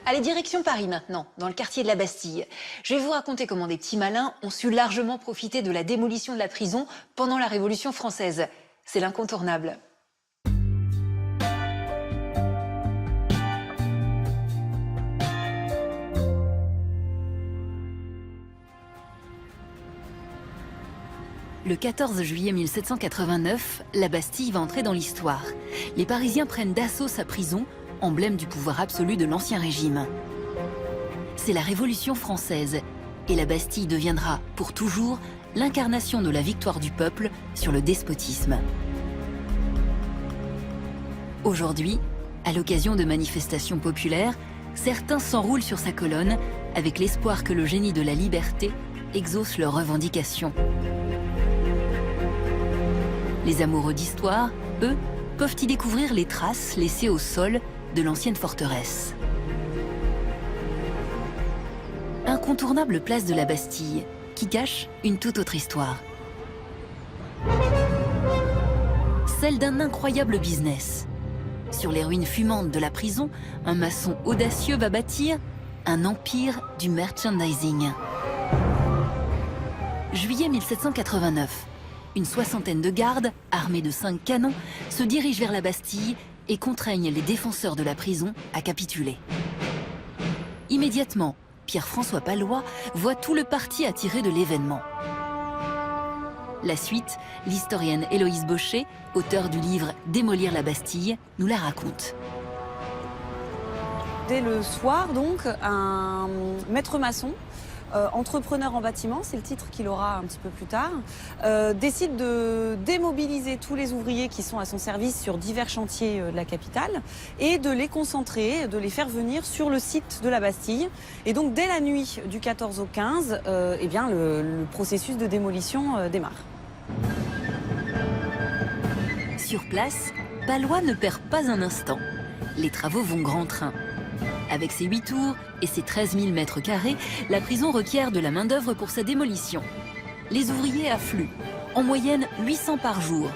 Allez, direction Paris maintenant, dans le quartier de la Bastille. Je vais vous raconter comment des petits malins ont su largement profiter de la démolition de la prison pendant la Révolution française. C'est l'incontournable. Le 14 juillet 1789, la Bastille va entrer dans l'histoire. Les Parisiens prennent d'assaut sa prison, emblème du pouvoir absolu de l'Ancien Régime. C'est la Révolution française, et la Bastille deviendra, pour toujours, l'incarnation de la victoire du peuple sur le despotisme. Aujourd'hui, à l'occasion de manifestations populaires, certains s'enroulent sur sa colonne avec l'espoir que le génie de la liberté exauce leurs revendications. Les amoureux d'histoire, eux, peuvent y découvrir les traces laissées au sol de l'ancienne forteresse. Incontournable place de la Bastille, qui cache une toute autre histoire. Celle d'un incroyable business. Sur les ruines fumantes de la prison, un maçon audacieux va bâtir un empire du merchandising. Juillet 1789. Une soixantaine de gardes, armés de 5 canons, se dirigent vers la Bastille et contraignent les défenseurs de la prison à capituler. Immédiatement, Pierre-François Pallois voit tout le parti à tirer de l'événement. La suite, l'historienne Héloïse Baucher, auteure du livre « Démolir la Bastille », nous la raconte. Dès le soir, donc, un maître maçon, entrepreneur en bâtiment, c'est le titre qu'il aura un petit peu plus tard, décide de démobiliser tous les ouvriers qui sont à son service sur divers chantiers de la capitale et de les concentrer, de les faire venir sur le site de la Bastille. Et donc dès la nuit du 14 au 15, eh bien, le processus de démolition démarre. Sur place, Pallois ne perd pas un instant. Les travaux vont grand train. Avec ses 8 tours et ses 13 000 mètres carrés, la prison requiert de la main-d'œuvre pour sa démolition. Les ouvriers affluent, en moyenne 800 par jour,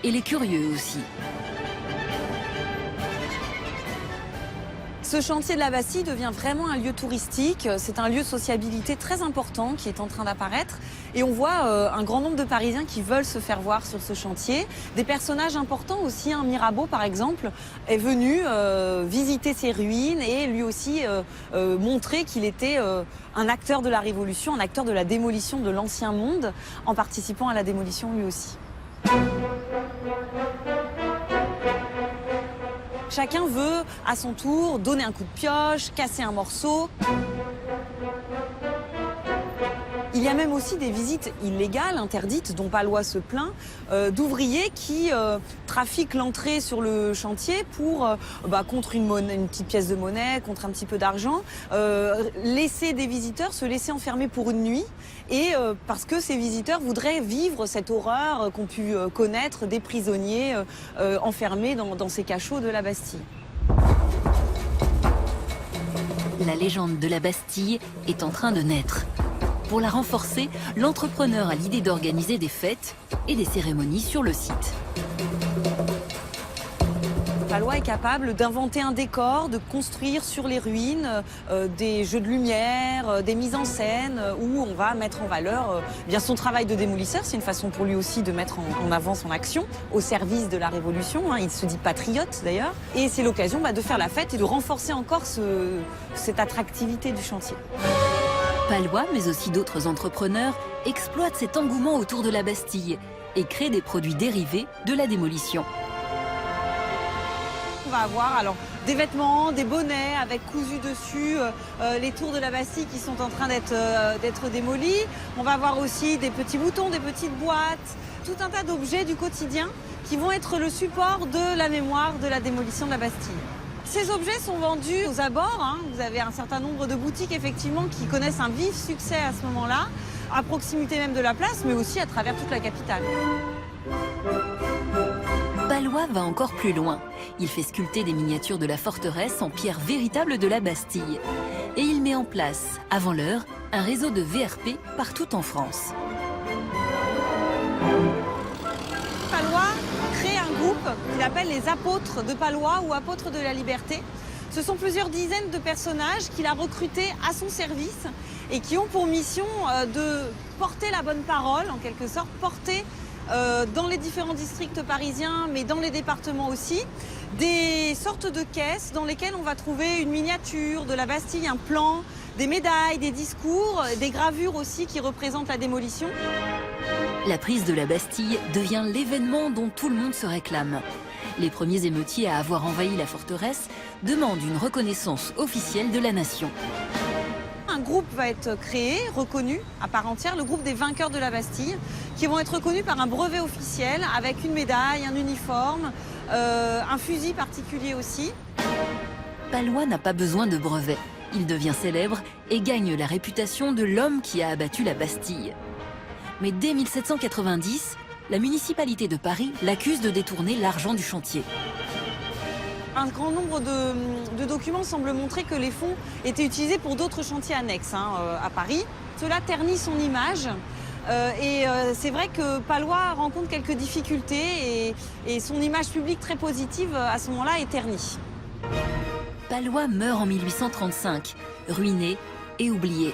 et les curieux aussi. Ce chantier de la Bastille devient vraiment un lieu touristique. C'est un lieu de sociabilité très important qui est en train d'apparaître. Et on voit un grand nombre de Parisiens qui veulent se faire voir sur ce chantier. Des personnages importants aussi, Mirabeau par exemple, est venu visiter ces ruines et lui aussi montrer qu'il était un acteur de la Révolution, un acteur de la démolition de l'ancien monde, en participant à la démolition lui aussi. Chacun veut, à son tour, donner un coup de pioche, casser un morceau. Il y a même aussi des visites illégales, interdites, dont Pallois se plaint, d'ouvriers qui trafiquent l'entrée sur le chantier pour, contre une petite pièce de monnaie, contre un petit peu d'argent, laisser des visiteurs se laisser enfermer pour une nuit, et parce que ces visiteurs voudraient vivre cette horreur qu'ont pu connaître des prisonniers enfermés dans ces cachots de la Bastille. La légende de la Bastille est en train de naître. Pour la renforcer, l'entrepreneur a l'idée d'organiser des fêtes et des cérémonies sur le site. Pallois est capable d'inventer un décor, de construire sur les ruines des jeux de lumière, des mises en scène où on va mettre en valeur bien son travail de démolisseur. C'est une façon pour lui aussi de mettre en avant son action au service de la Révolution. Il se dit patriote d'ailleurs. Et c'est l'occasion de faire la fête et de renforcer encore cette attractivité du chantier. Pallois, mais aussi d'autres entrepreneurs, exploitent cet engouement autour de la Bastille et créent des produits dérivés de la démolition. On va avoir des vêtements, des bonnets avec cousu dessus les tours de la Bastille qui sont en train d'être démolis. On va avoir aussi des petits boutons, des petites boîtes, tout un tas d'objets du quotidien qui vont être le support de la mémoire de la démolition de la Bastille. Ces objets sont vendus aux abords. Vous avez un certain nombre de boutiques effectivement qui connaissent un vif succès à ce moment-là, à proximité même de la place, mais aussi à travers toute la capitale. Pallois va encore plus loin. Il fait sculpter des miniatures de la forteresse en pierre véritable de la Bastille. Et il met en place, avant l'heure, un réseau de VRP partout en France. Pallois crée un groupe qu'il appelle les apôtres de Pallois ou apôtres de la liberté. Ce sont plusieurs dizaines de personnages qu'il a recrutés à son service et qui ont pour mission de porter la bonne parole, en quelque sorte, porter dans les différents districts parisiens, mais dans les départements aussi, des sortes de caisses dans lesquelles on va trouver une miniature de la Bastille, un plan, des médailles, des discours, des gravures aussi qui représentent la démolition. La prise de la Bastille devient l'événement dont tout le monde se réclame. Les premiers émeutiers à avoir envahi la forteresse demandent une reconnaissance officielle de la nation. Un groupe va être créé, reconnu à part entière, le groupe des vainqueurs de la Bastille, qui vont être reconnus par un brevet officiel avec une médaille, un uniforme, un fusil particulier aussi. Palois n'a pas besoin de brevet. Il devient célèbre et gagne la réputation de l'homme qui a abattu la Bastille. Mais dès 1790, la municipalité de Paris l'accuse de détourner l'argent du chantier. Un grand nombre de documents semblent montrer que les fonds étaient utilisés pour d'autres chantiers annexes à Paris. Cela ternit son image et c'est vrai que Palois rencontre quelques difficultés et son image publique très positive à ce moment-là est ternie. Palois meurt en 1835, ruiné et oublié.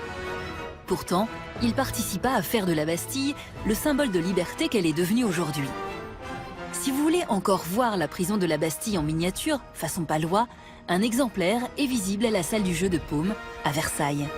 Pourtant, il participa à faire de la Bastille le symbole de liberté qu'elle est devenue aujourd'hui. Si vous voulez encore voir la prison de la Bastille en miniature, façon Palois, un exemplaire est visible à la salle du jeu de Paume, à Versailles.